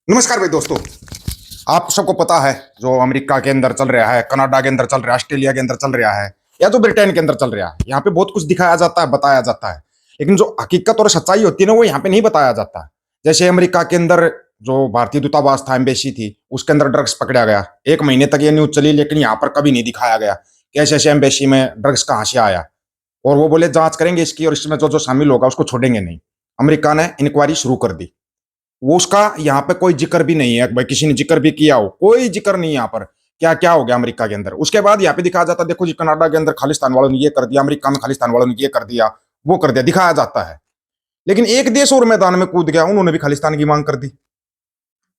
नमस्कार भाई दोस्तों। आप सबको पता है जो अमेरिका के अंदर चल रहा है, कनाडा के अंदर चल रहा है, ऑस्ट्रेलिया के अंदर चल रहा है, या तो ब्रिटेन के अंदर चल रहा है। यहाँ पे बहुत कुछ दिखाया जाता है, बताया जाता है, लेकिन जो हकीकत और सच्चाई होती है ना, वो यहाँ पे नहीं बताया जाता। जैसे अमेरिका के अंदर जो भारतीय दूतावास था, एम्बेसी थी, उसके अंदर ड्रग्स पकड़ा गया। 1 महीने तक ये न्यूज चली, लेकिन यहाँ पर कभी नहीं दिखाया गया कि ऐसे ऐसे एम्बेसी में ड्रग्स कहाँ से आया। और वो बोले जांच करेंगे इसकी, और इसमें जो जो शामिल होगा उसको छोड़ेंगे नहीं। अमेरिका ने इंक्वायरी शुरू कर दी। वो उसका यहाँ पे कोई जिक्र भी नहीं है, भाई किसी ने जिक्र भी किया हो, कोई जिक्र नहीं है यहाँ पर। क्या क्या हो गया अमेरिका के अंदर। उसके बाद यहाँ पे दिखाया जाता है, देखो जी कनाडा के अंदर खालिस्तान वालों ने ये कर दिया, अमेरिका में खालिस्तान वालों ने ये कर दिया, वो कर दिया, दिखाया जाता है। लेकिन एक देश और मैदान में कूद गया, उन्होंने भी खालिस्तान की मांग कर दी।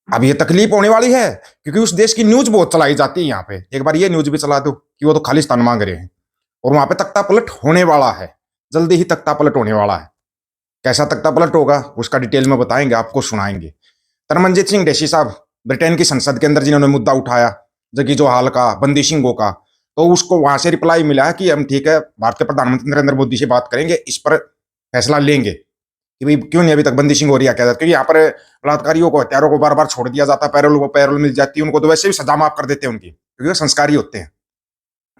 अब ये तकलीफ होने वाली है, क्योंकि उस देश की न्यूज बहुत चलाई जाती है यहाँ पे। एक बार ये न्यूज भी चला दो कि वो तो खालिस्तान मांग रहे हैं, और वहां पे तख्ता पलट होने वाला है। जल्दी ही तख्ता पलट होने वाला है। कैसा तख्ता पलट होगा उसका डिटेल में बताएंगे, आपको सुनाएंगे। तरमनजीत सिंह ढेसी साहब, ब्रिटेन की संसद के अंदर जिन्होंने मुद्दा उठाया जगी जो हाल का, बंदी सिंहों का, तो उसको वहां से रिप्लाई मिला है कि हम ठीक है, भारतीय प्रधानमंत्री नरेंद्र मोदी से बात करेंगे, इस पर फैसला लेंगे कि भाई क्यों नहीं अभी तक बंदी सिंह हो रही है, क्या क्योंकि यहाँ पर बलात्कारियों को, हत्यारों को बार बार छोड़ दिया जाता है, पैरोल को पैरोल मिल जाती है, उनको तो वैसे भी सजा माफ कर देते हैं उनकी, क्योंकि वो संस्कारी होते हैं।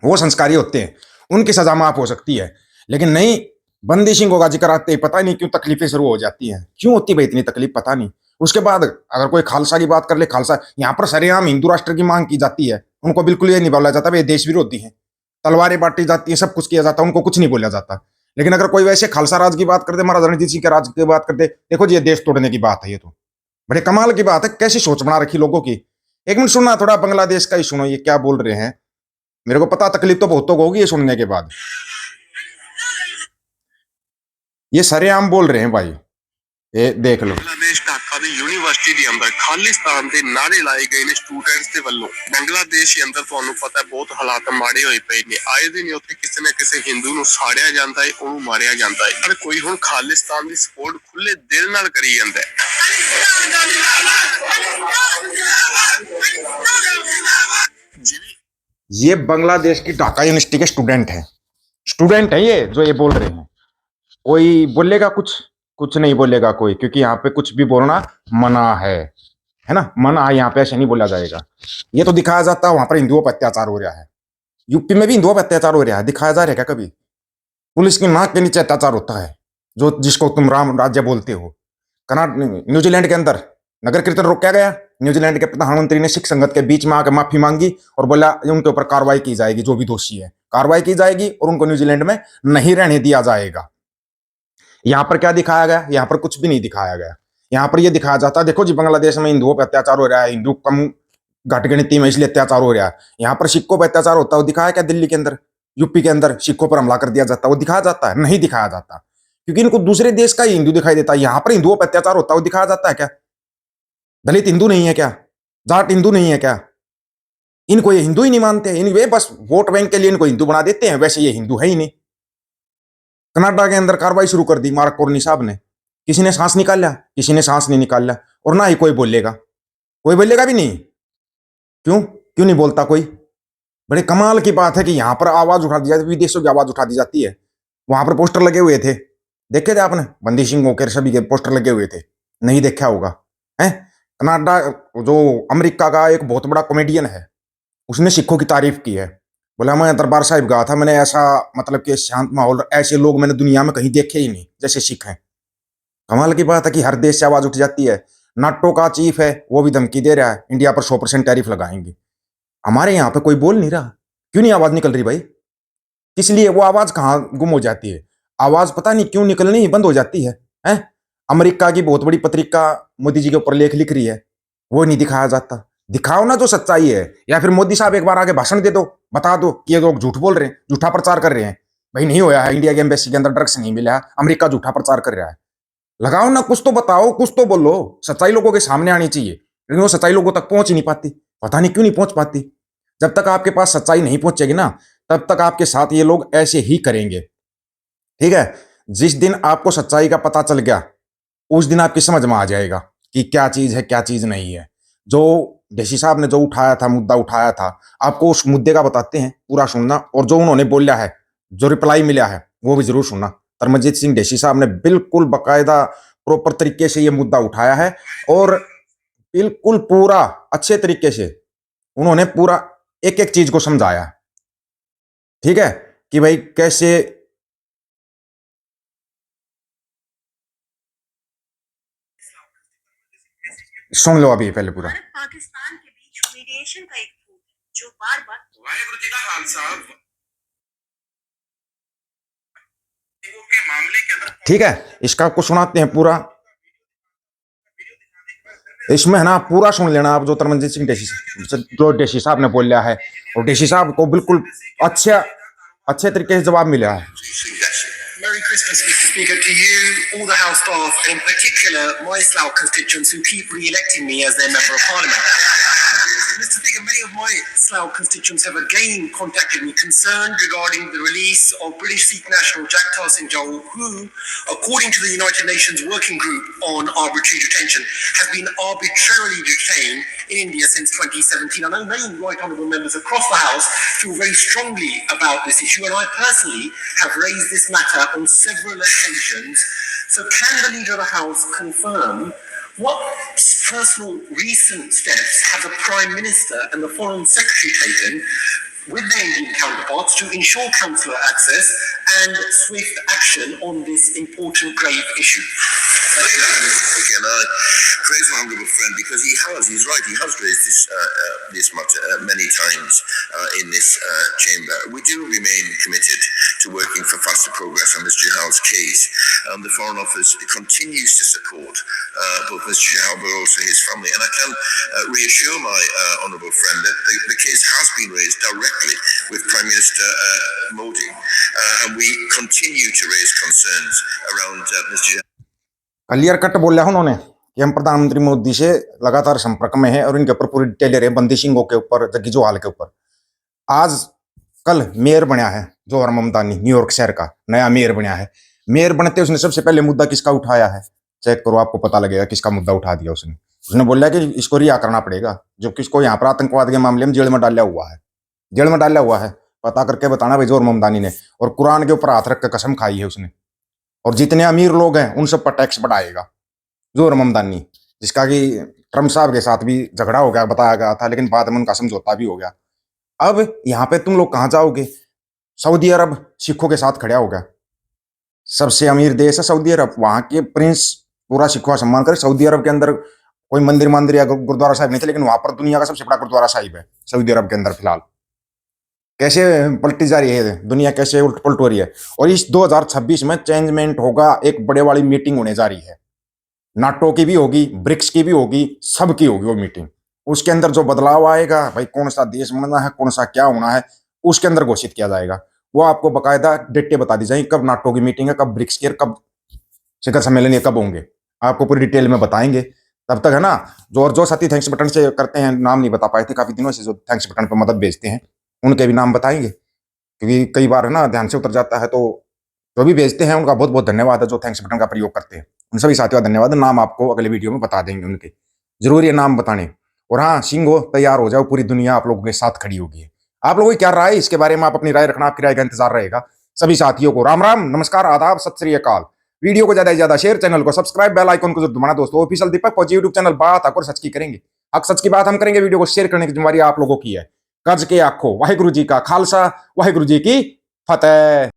वो संस्कारी होते हैं, उनकी सजा माफ हो सकती है। लेकिन नहीं, बंदी सिंह का जिक्र आते ही पता नहीं क्यों तकलीफें शुरू हो जाती हैं। क्यों होती भाई इतनी तकलीफ, पता नहीं। उसके बाद अगर कोई खालसा की बात कर ले, खालसा यहाँ पर सरेआम हिंदू राष्ट्र की मांग की जाती है, उनको बिल्कुल ये नहीं बोला जाता भाई देश विरोधी है, तलवारें बांटी जाती है, सब कुछ किया जाता है, उनको कुछ नहीं बोला जाता। लेकिन अगर कोई वैसे खालसा राज की बात करते, महाराजा रणजीत सिंह के राज की बात करते, देखो जी ये देश तोड़ने की बात है, ये तो बड़े कमाल की बात है। कैसी सोच बना रखी लोगों की। एक मिनट सुनना, थोड़ा बांग्लादेश का ही सुनो, ये क्या बोल रहे हैं। मेरे को पता तकलीफ तो बहुतों को होगी ये सुनने के बाद। ये सरेआम बोल रहे हैं भाई, ये देख लो। बांग्लादेश ढाका ਦੀ ਯੂਨੀਵਰਸਿਟੀ ਦੇ ਅੰਦਰ ਖਾਲਿਸਤਾਨ ਦੇ ਨਾਰੇ ਲਾਏ ਗਏ ਨੇ ਸਟੂਡੈਂਟਸ ਦੇ ਵੱਲੋਂ। ਬੰਗਲਾਦੇਸ਼ ਦੇ ਅੰਦਰ ਤੁਹਾਨੂੰ ਪਤਾ ਹੈ ਬਹੁਤ ਹਾਲਾਤ ਮਾੜੇ ਹੋਏ ਪਏ ਨੇ। ਆਏ ਦਿਨ ਉੱਥੇ ਕਿਸੇ ਨਾ ਕਿਸੇ ਹਿੰਦੂ ਨੂੰ ਸਾੜਿਆ ਜਾਂਦਾ ਹੈ, ਉਹਨੂੰ ਮਾਰਿਆ ਜਾਂਦਾ ਹੈ। ਪਰ ਕੋਈ ਹੁਣ ਖਾਲਿਸਤਾਨ ਦੀ ਸਪੋਰਟ ਖੁੱਲੇ ਦਿਲ ਨਾਲ ਕਰੀ ਜਾਂਦਾ ਹੈ। ये बांग्लादेश की ढाका यूनिवर्सिटी के स्टूडेंट है ये जो ये बोल रहे हैं। कोई बोलेगा कुछ, कुछ नहीं बोलेगा कोई, क्योंकि यहाँ पे कुछ भी बोलना मना है ना, मना है यहाँ पे, ऐसे नहीं बोला जाएगा। ये तो दिखाया जाता है वहां पर हिंदुओं पर अत्याचार हो रहा है, यूपी में भी हिंदुओं पर अत्याचार हो रहा है, दिखाया जा रहा है क्या कभी। पुलिस की नाक के नीचे अत्याचार होता है, जो जिसको तुम राम राज्य बोलते हो। न्यूजीलैंड के अंदर नगर कीर्तन रोका गया। न्यूजीलैंड के प्रधानमंत्री ने सिख संगत के बीच में आकर माफी मांगी और बोला उनके ऊपर कार्रवाई की जाएगी, जो भी दोषी है कार्रवाई की जाएगी और उनको न्यूजीलैंड में नहीं रहने दिया जाएगा। यहाँ पर क्या दिखाया गया, यहाँ पर कुछ भी नहीं दिखाया गया। यहाँ पर यह दिखाया जाता है, देखो जी बांग्लादेश में हिंदुओं पर अत्याचार हो रहा है, हिंदू कम घट गिनती में इसलिए अत्याचार हो रहा है। यहाँ पर सिखों पर अत्याचार होता है, वो दिखाया क्या दिल्ली के अंदर, यूपी के अंदर सिखों पर हमला कर दिया जाता है, वो दिखाया जाता है, नहीं दिखाया जाता, क्योंकि इनको दूसरे देश का ही हिंदू दिखाई देता है। यहाँ पर हिंदुओं पर अत्याचार होता है, वो दिखाया जाता है क्या। दलित हिंदू नहीं है क्या, जाट हिंदू नहीं है क्या, इनको ये हिंदू ही नहीं मानते, इन वे बस वोट बैंक के लिए इनको हिंदू बना देते हैं, वैसे ये हिंदू है ही नहीं। कनाडा के अंदर कार्रवाई शुरू कर दी मार्क कोर्नी साहब ने। किसी ने सांस निकाला, किसी ने सांस नहीं निकाला, और ना ही कोई बोलेगा, कोई बोलेगा भी नहीं। क्यों क्यों नहीं बोलता कोई। बड़े कमाल की बात है कि यहाँ पर आवाज उठा दी जाती है, विदेशों की आवाज उठा दी जाती है। वहां पर पोस्टर लगे हुए थे, देखे थे आपने, बंदी सिंह होकर सभी के पोस्टर लगे हुए थे, नहीं देखा होगा है। कनाडा, जो अमेरिका का एक बहुत बड़ा कॉमेडियन है, उसने सिखों की तारीफ की है। बोला मैं दरबार साहिब गया था, मैंने ऐसा मतलब कि शांत माहौल, ऐसे लोग मैंने दुनिया में कहीं देखे ही नहीं जैसे सिख हैं। कमाल की बात है कि हर देश से आवाज उठ जाती है। नाटो का चीफ है, वो भी धमकी दे रहा है इंडिया पर 100% टैरिफ लगाएंगे। हमारे यहाँ पे कोई बोल नहीं रहा, क्यों नहीं आवाज निकल रही भाई। किस लिए वो आवाज कहाँ गुम हो जाती है, आवाज पता नहीं क्यों निकलनी बंद हो जाती है। अमेरिका की बहुत बड़ी पत्रिका मोदी जी के ऊपर लेख लिख रही है, वो नहीं दिखाया जाता। दिखाओ ना जो सच्चाई है, या फिर मोदी साहब एक बार आगे भाषण दे दो, बता दो कि ये लोग झूठ बोल रहे हैं, झूठा प्रचार कर रहे हैं। भाई नहीं होया है, इंडिया की एम्बेसी के अंदर ड्रग्स नहीं मिला, अमेरिका झूठा प्रचार कर रहा है। लगाओ ना, कुछ तो बताओ, कुछ तो बोलो, सच्चाई लोगों के सामने आनी चाहिए। लेकिन वो सच्चाई लोगों तक पहुंच ही नहीं पाती, पता नहीं क्यों नहीं पहुंच पाती। जब तक आपके पास सच्चाई नहीं पहुंचेगी ना, तब तक आपके साथ ये लोग ऐसे ही करेंगे। ठीक है, जिस दिन आपको सच्चाई का पता चल गया, उस दिन आपकी समझ में आ जाएगा कि क्या चीज है क्या चीज नहीं है। जो ढेसी साहब ने जो उठाया था, मुद्दा उठाया था, आपको उस मुद्दे का बताते हैं, पूरा सुनना, और जो उन्होंने बोला है, जो रिप्लाई मिला है, वो भी जरूर सुनना। तरमजीत सिंह ढेसी साहब ने बिल्कुल बाकायदा प्रॉपर तरीके से ये मुद्दा उठाया है, और बिल्कुल पूरा अच्छे तरीके से उन्होंने पूरा एक एक चीज को समझाया, ठीक है, कि भाई कैसे। सुन लो अभी पहले पूरा। भारत पाकिस्तान के बीच मीडिएशन का एक टूल है जो बार बार वाहेगुरु जी का खालसा के मामले के अंदर ठीक है, इसका आपको सुनाते हैं पूरा। इसमें है ना पूरा सुन लेना आप, जो तरमनजीत सिंह डेशी साहब ने बोल लिया है, और डेशी साहब को बिल्कुल अच्छे तरीके से जवाब मिला है। Merry Christmas, Mr. Speaker, to you, all the House staff, and in particular my Slough constituents who keep re-electing me as their Member of Parliament. Mr. Speaker, many of my Slough constituents have again contacted me concerned regarding the release of British Sikh national Jagtar Singh Johal, who, according to the United Nations Working Group on Arbitrary Detention, has been arbitrarily detained in India since 2017. I know many right honourable members across the House feel very strongly about this issue, and I personally have raised this matter on several occasions. So can the Leader of the House confirm what personal recent steps have the Prime Minister and the Foreign Secretary taken with their Indian counterparts to ensure consular access and swift action on this important grave issue? Again, I praise my honourable friend because he's right, he has raised this matter many times in this chamber. We do remain committed to working for faster progress on Mr. Jahal's case. The Foreign Office continues to support both Mr. Jahal but also his family, and I can reassure my honourable friend that the case has been raised directly with Prime Minister Modi, and we continue to raise concerns around Mr. Jahal. Clear cut बोला उन्होंने कि हम प्रधानमंत्री मोदी से लगातार संपर्क में है और इनके ऊपर पूरी डिटेल है, बंदी सिंह के ऊपर, जग्गी जोहाल के ऊपर। आज कल मेयर बना है जोहर ममदानी, न्यूयॉर्क शहर का नया मेयर बना है। मेयर बनते उसने सबसे पहले मुद्दा किसका उठाया है, चेक करो आपको पता लगेगा किसका मुद्दा उठा दिया उसने। उसने बोला कि इसको रिहा करना पड़ेगा, जो किसको यहाँ पर आतंकवाद के मामले में जेल में डाला हुआ है, जेल में डाला हुआ है, पता करके बताना भाई जोहर ममदानी ने। और कुरान के ऊपर हाथ रख कर कसम खाई है उसने, और जितने अमीर लोग हैं उन सब पर टैक्स बढ़ाएगा जोहर ममदानी, जिसका कि ट्रम्प साहब के साथ भी झगड़ा हो गया, बताया गया था, लेकिन बाद में उनका समझौता भी हो गया। अब यहाँ पे तुम लोग कहाँ जाओगे? सऊदी अरब सिखों के साथ खड़ा हो गया, सबसे अमीर देश है सऊदी अरब, वहां के प्रिंस पूरा सिखों का सम्मान करे। सऊदी अरब के अंदर कोई मंदिर या गुरुद्वारा साहिब नहीं थे, लेकिन वहां पर दुनिया का सबसे बड़ा गुरुद्वारा साहिब है सऊदी अरब के अंदर फिलहाल। कैसे पलटी जा रही है दुनिया, कैसे उल्ट पलट हो रही है। और इस 2026 में चेंजमेंट होगा, एक बड़े वाली मीटिंग होने जा रही है, नाटो की भी होगी, ब्रिक्स की भी होगी, सबकी होगी वो मीटिंग। उसके अंदर जो बदलाव आएगा भाई, कौन सा देश बनना है, कौन सा क्या होना है, उसके अंदर घोषित किया जाएगा। वो आपको बकायदा डेटें बता दी जाएंगी, कब नाटो की मीटिंग है, कब ब्रिक्स की, कब शिखर सम्मेलन, कब होंगे, आपको पूरी डिटेल में बताएंगे। तब तक है ना, जो साथी थैंक्स बटन से करते हैं, नाम नहीं बता पाए थे काफी दिनों से, जो थैंक्स बटन पर मदद भेजते हैं उनके भी नाम बताएंगे, क्योंकि कई बार है ना ध्यान से उतर जाता है। तो जो भी भेजते हैं उनका बहुत बहुत धन्यवाद है, जो थैंक्स बटन का प्रयोग करते हैं उन सभी साथियों का धन्यवाद। नाम आपको अगले वीडियो में बता देंगे उनके, जरूर ये नाम बताने। और हाँ, सिंह तैयार हो जाओ, पूरी दुनिया आप लोगों के साथ खड़ी होगी। आप लोगों की क्या राय इसके बारे में, आप अपनी राय रखना, आपकी राय का इंतजार रहेगा। सभी साथियों को राम राम, नमस्कार, आदाब, सत श्री अकाल। वीडियो को ज्यादा से ज्यादा शेयर, चैनल को सब्सक्राइब, बेल आइकन को जरूर दबाना दोस्तों। ऑफिशियल दीपक फौजी यूट्यूब चैनल, बात आकर सच की करेंगे, हक सच की बात हम करेंगे। वीडियो को शेयर करने की जिम्मेवारी आप लोगों की है। कर्ज के आखो, वाहिगुरु जी का खालसा, वाहिगुरु जी की फतेह।